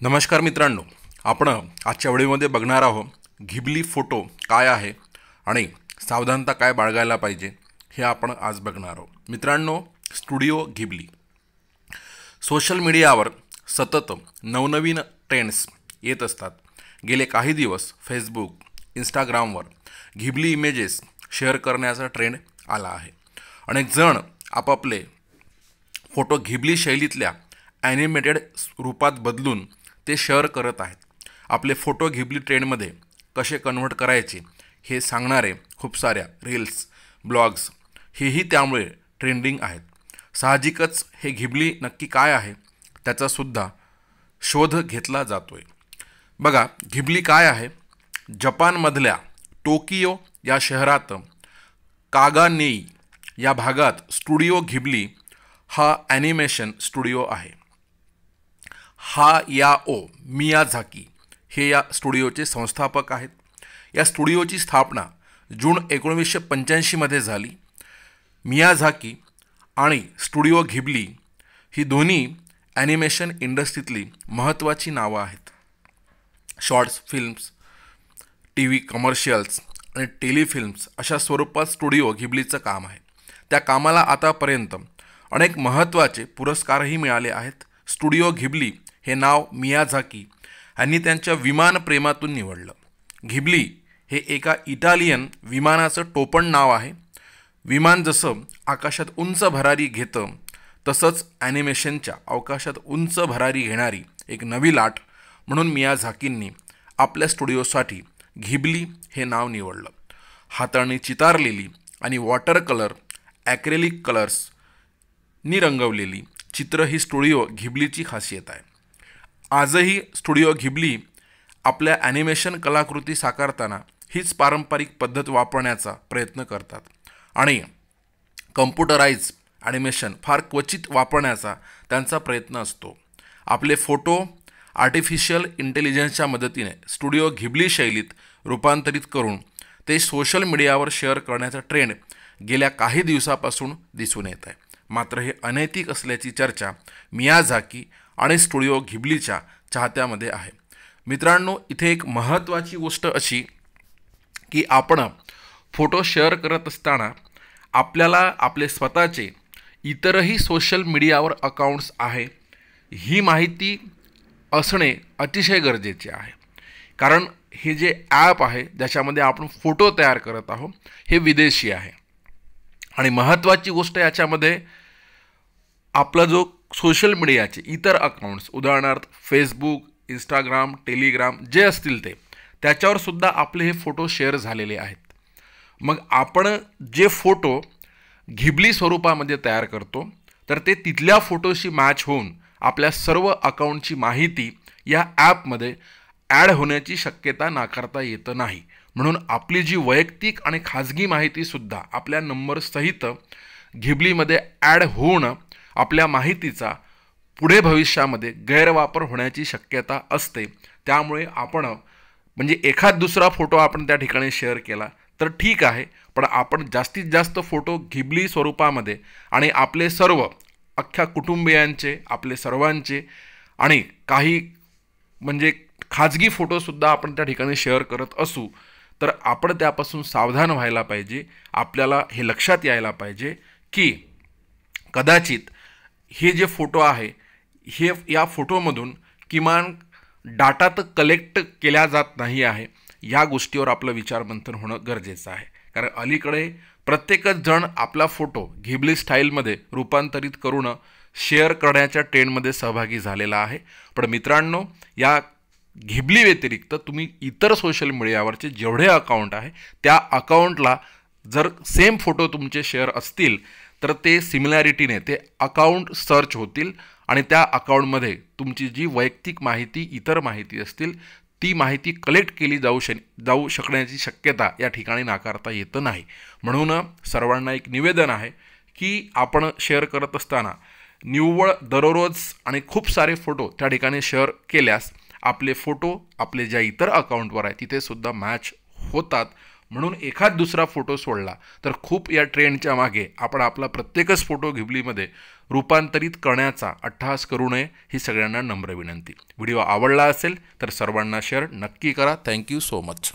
नमस्कार मित्रांनो, आपण आजच्या व्हिडिओमध्ये बघणार आहोत घिबली फोटो काय आहे आणि सावधानता काय बाळगायला पाहिजे हे आपण आज बघणार आहोत। मित्रांनो, स्टुडिओ घिबली सोशल मीडियावर सतत नवनवीन ट्रेंड्स येत असतात। गेले काही दिवस फेसबुक, इंस्टाग्रामवर घिबली इमेजेस शेअर करण्याचा ट्रेंड आला आहे। अनेक जण आपापले फोटो घिबली शैलीतल्या ॲनिमेटेड रूपात बदलून ते शेअर करत आहेत। आपले फोटो घिबली ट्रेंडमध्ये कसे कन्व्हर्ट करायचे हे सांगणारे खूप साऱ्या रील्स, ब्लॉग्स हेही त्यामुळे ट्रेंडिंग आहेत। साहजिकच हे घिबली नक्की काय आहे त्याचासुद्धा शोध घेतला जातोय। बघा, घिबली काय आहे। जपानमधल्या टोकियो या शहरात कागानेई या भागात स्टुडिओ घिबली हा ॲनिमेशन स्टुडिओ आहे। हायाओ मियाझाकी हे या स्टुडिओचे संस्थापक आहेत। या स्टुडिओची स्थापना जून 1985 मध्ये झाली। मियाझाकी आणि स्टुडिओ घिबली ही दोन्ही ॲनिमेशन इंडस्ट्रीतली महत्त्वाची नावं आहेत। शॉर्ट्स फिल्म्स, TV कमर्शियल्स आणि टेलिफिल्म्स अशा स्वरूपात स्टुडिओ घिबलीचं काम आहे। त्या कामाला आतापर्यंत अनेक महत्त्वाचे पुरस्कारही मिळाले आहेत। स्टुडिओ घिबली हे नाव मियाझाकी यांनी त्यांच्या विमान प्रेमातून निवडलं। घिबली हे एका इटालियन विमानाचं टोपण नाव आहे। विमान जसं आकाशात उंच भरारी घेतं तसंच ॲनिमेशनच्या अवकाशात उंच भरारी घेणारी एक नवी लाट म्हणून मियाझाकींनी आपल्या स्टुडिओसाठी घिबली हे नाव निवडलं। हाताने चितारलेली आणि वॉटर कलर, ॲक्रेलिक कलर्सनी रंगवलेली चित्र ही स्टुडिओ घिबलीची खासियत आहे। आजही स्टुडिओ घिबली आपल्या ॲनिमेशन कलाकृती साकारताना हीच पारंपरिक पद्धत वापरण्याचा प्रयत्न करतात आणि कम्प्युटराइज ॲनिमेशन फार क्वचित वापरण्याचा त्यांचा प्रयत्न असतो। आपले फोटो आर्टिफिशियल इंटेलिजन्सच्या मदतीने स्टुडिओ घिबली शैलीत रूपांतरित करून ते सोशल मीडियावर शेअर करण्याचा ट्रेंड गेल्या काही दिवसापासून दिसून येत आहे। मात्र हे अनैतिक असल्याची चर्चा मियाझाकी आणि स्टुडिओ घिबलीच्या चाहत्यामध्ये आहे। मित्रांनो, इथे एक महत्त्वाची गोष्ट अशी की आपण फोटो शेअर करत असताना आपल्याला आपले स्वतःचे इतरही सोशल मीडियावर अकाउंट्स आहे ही माहिती असणे अतिशय गरजेचे आहे। कारण हे जे ॲप आहे ज्याच्यामध्ये आपण फोटो तयार करत आहोत हे विदेशी आहे आणि महत्त्वाची गोष्ट याच्यामध्ये आपला जो सोशल मीडियाचे इतर अकाउंट्स, उदाहरणार्थ फेसबुक, इंस्टाग्राम, टेलिग्राम जे असतील त्याच्यावर सुद्धा आपले हे फोटो शेअर झालेले आहेत। मग आपण जे फोटो घिबली स्वरूपामध्ये तयार करतो तर ते तिथल्या फोटोशी मॅच होऊन आपल्या सर्व अकाउंटची माहिती या ॲपमध्ये ॲड होण्याची शक्यता नाकारता येत नाही। म्हणून आपली जी वैयक्तिक आणि खाजगी माहितीसुद्धा आपल्या नंबरसहित घिबलीमध्ये ॲड होऊन आपल्या माहितीचा पुढे भविष्यामध्ये गैरवापर होण्याची शक्यता असते। त्यामुळे आपण म्हणजे एखाद दुसरा फोटो आपण त्या ठिकाणी शेअर केला तर ठीक आहे, पण आपण जास्तीत जास्त फोटो घिबली स्वरूपामध्ये आणि आपले सर्व अख्ख्या कुटुंबियांचे, आपले सर्वांचे आणि काही म्हणजे खाजगी फोटोसुद्धा आपण त्या ठिकाणी शेअर करत असू तर आपण त्यापासून सावधान व्हायला पाहिजे। आपल्याला हे लक्षात यायला पाहिजे की कदाचित हे जे फोटो आहे हे या फोटोमधून किमान डाटा तर कलेक्ट केला जात नाही आहे, या गोष्टीवर आपलं विचारमंथन होणं गरजेचं आहे। कारण अलीकडे प्रत्येकच जण आपला फोटो घिबली स्टाईलमध्ये रूपांतरित करून शेअर करण्याच्या ट्रेंडमध्ये सहभागी झालेला आहे। पण मित्रांनो, या घिबली व्यतिरिक्त तुम्ही इतर सोशल मीडियावरचे जेवढे अकाउंट आहे त्या अकाउंटला जर सेम फोटो तुमचे शेअर असतील तर ते सिमिलॅरिटीने ते अकाउंट सर्च होतील आणि त्या अकाउंटमध्ये तुमची जी वैयक्तिक माहिती, इतर माहिती असतील ती माहिती कलेक्ट केली जाऊ शकण्याची शक्यता या ठिकाणी नाकारता येत नाही। म्हणून सर्वांना एक निवेदन आहे की आपण शेअर करत असताना निव्वळ दररोज आणि खूप सारे फोटो त्या ठिकाणी शेअर केल्यास आपले फोटो आपले ज्या इतर अकाउंटवर आहे तिथे सुद्धा मॅच होतात। म्हणून एखाद दुसरा फोटो सोडला तर खूप या ट्रेंडच्या मागे आपण आपला प्रत्येकच फोटो घिबलीमध्ये रूपांतरित करण्याचा अट्टहास करू नये ही सगळ्यांना नम्र विनंती. व्हिडिओ आवडला असेल तर सर्वांना शेअर नक्की करा. Thank you so much.